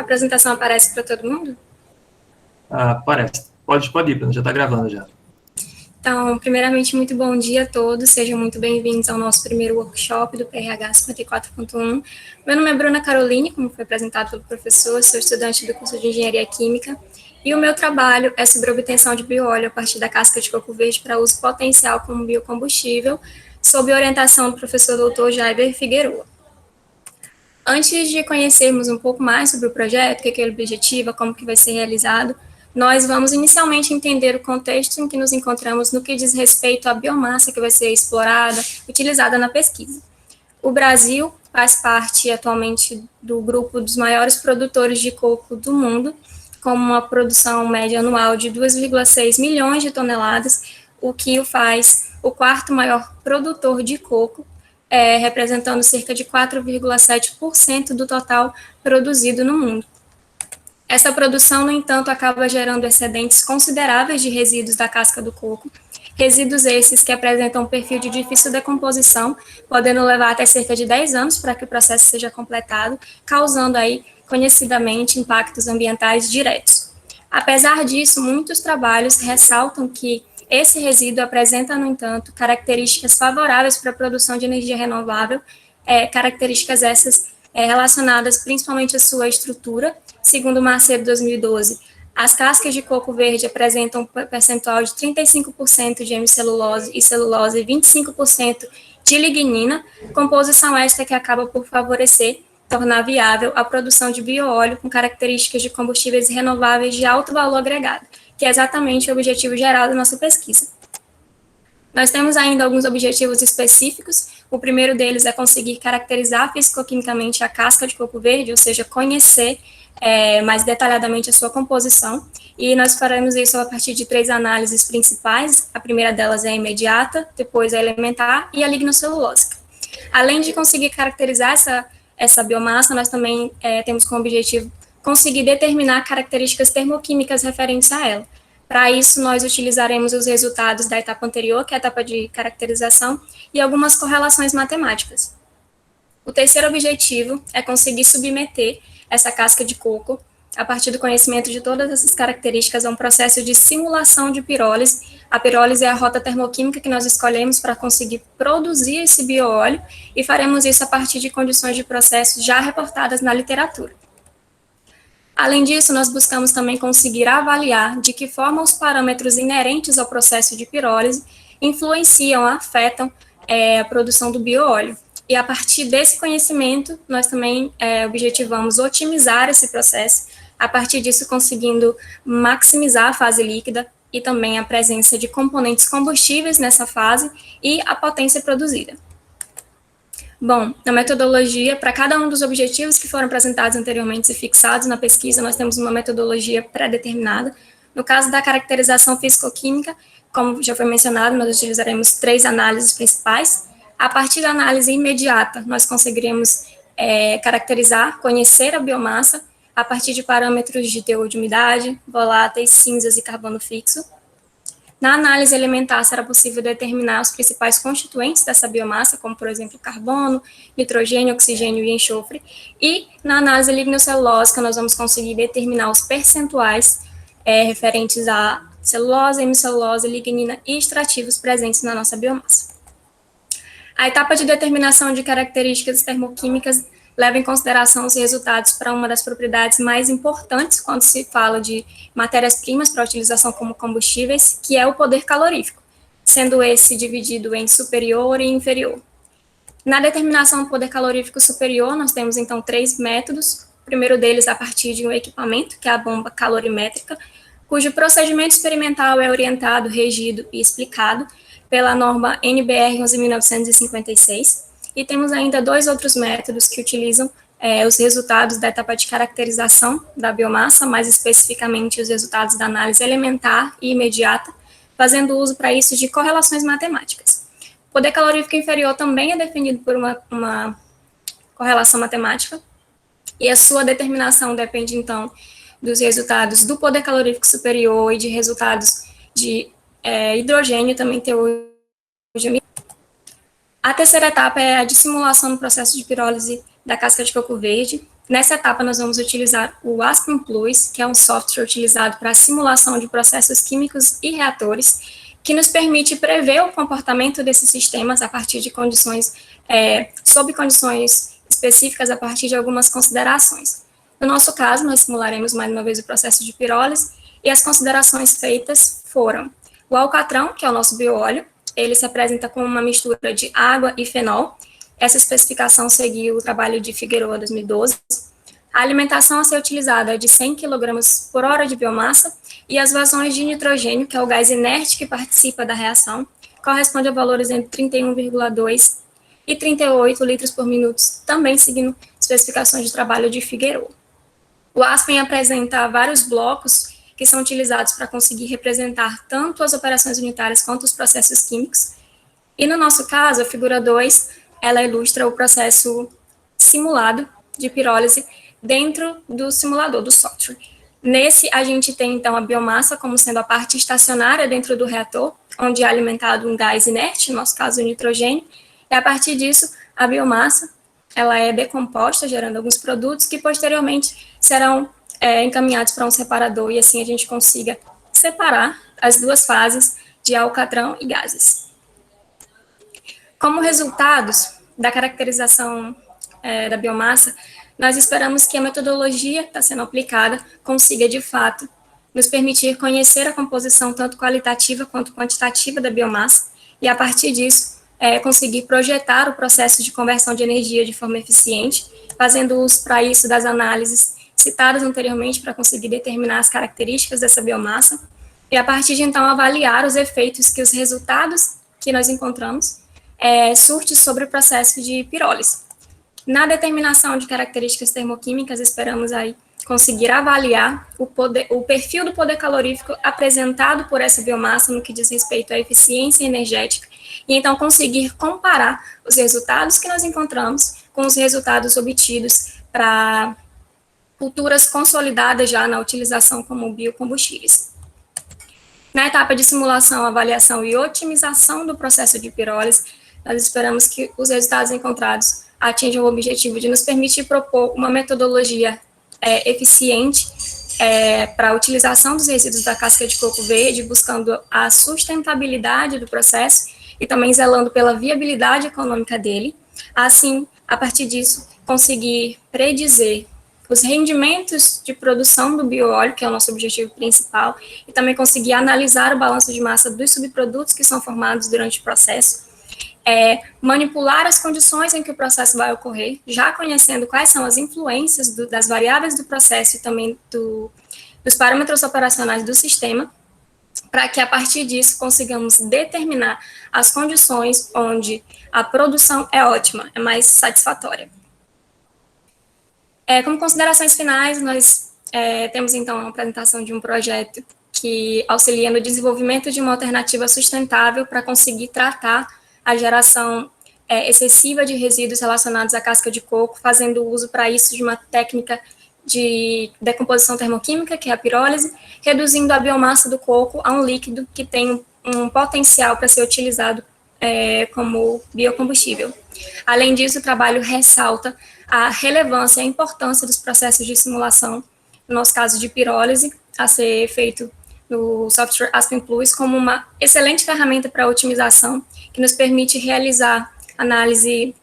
apresentação aparece para todo mundo? Aparece. Pode ir, Bruno, já está gravando já. Então, primeiramente, muito bom dia a todos, sejam muito bem-vindos ao nosso primeiro workshop do PRH 54.1. Meu nome é Bruna Caroline, como foi apresentado pelo professor, sou estudante do curso de Engenharia Química, e o meu trabalho é sobre a obtenção de bioóleo a partir da casca de coco verde para uso potencial como biocombustível, sob orientação do professor Dr. Jaiber Figueroa. Antes de conhecermos um pouco mais sobre o projeto, o que é o objetivo, como que vai ser realizado, nós vamos inicialmente entender o contexto em que nos encontramos no que diz respeito à biomassa que vai ser explorada, utilizada na pesquisa. O Brasil faz parte atualmente do grupo dos maiores produtores de coco do mundo, com uma produção média anual de 2,6 milhões de toneladas, o que o faz o quarto maior produtor de coco, representando cerca de 4,7% do total produzido no mundo. Essa produção, no entanto, acaba gerando excedentes consideráveis de resíduos da casca do coco, resíduos esses que apresentam um perfil de difícil decomposição, podendo levar até cerca de 10 anos para que o processo seja completado, causando aí, conhecidamente, impactos ambientais diretos. Apesar disso, muitos trabalhos ressaltam que esse resíduo apresenta, no entanto, características favoráveis para a produção de energia renovável, características essas relacionadas principalmente à sua estrutura. Segundo Macedo 2012, as cascas de coco verde apresentam um percentual de 35% de hemicelulose e celulose e 25% de lignina, composição esta que acaba por favorecer, tornar viável a produção de bioóleo com características de combustíveis renováveis de alto valor agregado, que é exatamente o objetivo geral da nossa pesquisa. Nós temos ainda alguns objetivos específicos. O primeiro deles é conseguir caracterizar fisicoquimicamente a casca de coco verde, ou seja, conhecer mais detalhadamente a sua composição, e nós faremos isso a partir de 3 análises principais. A primeira delas é a imediata, depois a elementar e a lignocelulósica. Além de conseguir caracterizar essa biomassa, nós também temos como objetivo conseguir determinar características termoquímicas referentes a ela. Para isso, nós utilizaremos os resultados da etapa anterior, que é a etapa de caracterização, e algumas correlações matemáticas. O terceiro objetivo é conseguir submeter essa casca de coco, a partir do conhecimento de todas essas características, a um processo de simulação de pirólise. A pirólise é a rota termoquímica que nós escolhemos para conseguir produzir esse bioóleo, e faremos isso a partir de condições de processo já reportadas na literatura. Além disso, nós buscamos também conseguir avaliar de que forma os parâmetros inerentes ao processo de pirólise influenciam, afetam a produção do bioóleo. E a partir desse conhecimento, nós também objetivamos otimizar esse processo, a partir disso conseguindo maximizar a fase líquida e também a presença de componentes combustíveis nessa fase e a potência produzida. Bom, na metodologia, para cada um dos objetivos que foram apresentados anteriormente e fixados na pesquisa, nós temos uma metodologia pré-determinada. No caso da caracterização físico-química, como já foi mencionado, nós utilizaremos 3 análises principais. A partir da análise imediata, nós conseguiremos caracterizar, conhecer a biomassa a partir de parâmetros de teor de umidade, voláteis, cinzas e carbono fixo. Na análise elementar, será possível determinar os principais constituintes dessa biomassa, como, por exemplo, carbono, nitrogênio, oxigênio e enxofre. E na análise lignocelulósica, nós vamos conseguir determinar os percentuais referentes a celulose, hemicelulose, lignina e extrativos presentes na nossa biomassa. A etapa de determinação de características termoquímicas leva em consideração os resultados para uma das propriedades mais importantes quando se fala de matérias-primas para utilização como combustíveis, que é o poder calorífico, sendo esse dividido em superior e inferior. Na determinação do poder calorífico superior, nós temos então 3 métodos. O primeiro deles a partir de um equipamento, que é a bomba calorimétrica, cujo procedimento experimental é orientado, regido e explicado pela norma NBR 11.956, e temos ainda 2 outros métodos que utilizam os resultados da etapa de caracterização da biomassa, mais especificamente os resultados da análise elementar e imediata, fazendo uso para isso de correlações matemáticas. O poder calorífico inferior também é definido por uma correlação matemática, e a sua determinação depende, então, dos resultados do poder calorífico superior e de resultados de hidrogênio, também teor de. A terceira etapa é a de simulação do processo de pirólise da casca de coco verde. Nessa etapa, nós vamos utilizar o Aspen Plus, que é um software utilizado para a simulação de processos químicos e reatores, que nos permite prever o comportamento desses sistemas a partir de condições, sob condições específicas, a partir de algumas considerações. No nosso caso, nós simularemos mais uma vez o processo de pirólise, e as considerações feitas foram o alcatrão, que é o nosso bioóleo, ele se apresenta como uma mistura de água e fenol. Essa especificação seguiu o trabalho de Figueroa, 2012. A alimentação a ser utilizada é de 100 kg por hora de biomassa, e as vazões de nitrogênio, que é o gás inerte que participa da reação, corresponde a valores entre 31,2 e 38 litros por minuto, também seguindo especificações de trabalho de Figueroa. O Aspen apresenta vários blocos que são utilizados para conseguir representar tanto as operações unitárias quanto os processos químicos. E no nosso caso, a figura 2, ela ilustra o processo simulado de pirólise dentro do simulador, do software. Nesse, a gente tem, então, a biomassa como sendo a parte estacionária dentro do reator, onde é alimentado um gás inerte, no nosso caso, o nitrogênio, e a partir disso, a biomassa, ela é decomposta, gerando alguns produtos que, posteriormente, serão encaminhados para um separador, e assim a gente consiga separar as duas fases de alcatrão e gases. Como resultados da caracterização da biomassa, nós esperamos que a metodologia que está sendo aplicada consiga, de fato, nos permitir conhecer a composição tanto qualitativa quanto quantitativa da biomassa, e, a partir disso, conseguir projetar o processo de conversão de energia de forma eficiente, fazendo uso, para isso, das análises citadas anteriormente para conseguir determinar as características dessa biomassa, e, a partir de, então, avaliar os efeitos que os resultados que nós encontramos surte sobre o processo de pirólise. Na determinação de características termoquímicas, esperamos aí conseguir avaliar o perfil do poder calorífico apresentado por essa biomassa no que diz respeito à eficiência energética, e então conseguir comparar os resultados que nós encontramos com os resultados obtidos para culturas consolidadas já na utilização como biocombustíveis. Na etapa de simulação, avaliação e otimização do processo de pirólise, nós esperamos que os resultados encontrados atinjam o objetivo de nos permitir propor uma metodologia eficiente para a utilização dos resíduos da casca de coco verde, buscando a sustentabilidade do processo e também zelando pela viabilidade econômica dele. Assim, a partir disso, conseguir predizer os rendimentos de produção do bioóleo, que é o nosso objetivo principal, e também conseguir analisar o balanço de massa dos subprodutos que são formados durante o processo, manipular as condições em que o processo vai ocorrer, já conhecendo quais são as influências das variáveis do processo e também dos parâmetros operacionais do sistema, para que, a partir disso, consigamos determinar as condições onde a produção é ótima, é mais satisfatória. Como considerações finais, nós temos, então, a apresentação de um projeto que auxilia no desenvolvimento de uma alternativa sustentável para conseguir tratar a geração excessiva de resíduos relacionados à casca de coco, fazendo uso para isso de uma técnica de decomposição termoquímica, que é a pirólise, reduzindo a biomassa do coco a um líquido que tem um potencial para ser utilizado como biocombustível. Além disso, o trabalho ressalta a relevância e a importância dos processos de simulação, no nosso caso de pirólise, a ser feito no software Aspen Plus, como uma excelente ferramenta para otimização, que nos permite realizar análise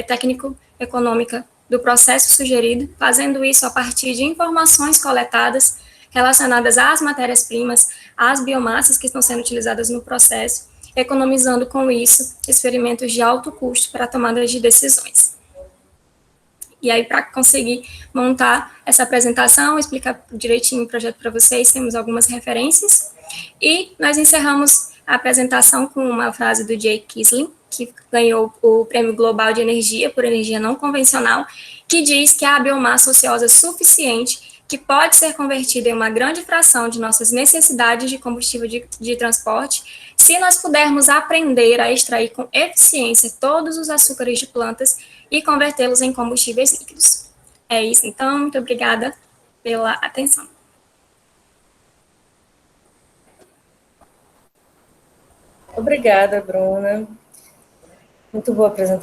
técnico-econômica do processo sugerido, fazendo isso a partir de informações coletadas relacionadas às matérias-primas, às biomassas que estão sendo utilizadas no processo, economizando com isso experimentos de alto custo para a tomada de decisões. E aí, para conseguir montar essa apresentação, explicar direitinho o projeto para vocês, temos algumas referências, e nós encerramos a apresentação com uma frase do Jay Kisling, que ganhou o Prêmio Global de Energia por energia não convencional, que diz que há biomassa ociosa suficiente que pode ser convertida em uma grande fração de nossas necessidades de combustível de transporte, se nós pudermos aprender a extrair com eficiência todos os açúcares de plantas e convertê-los em combustíveis líquidos. É isso, então, muito obrigada pela atenção. Obrigada, Bruna. Muito boa apresentação.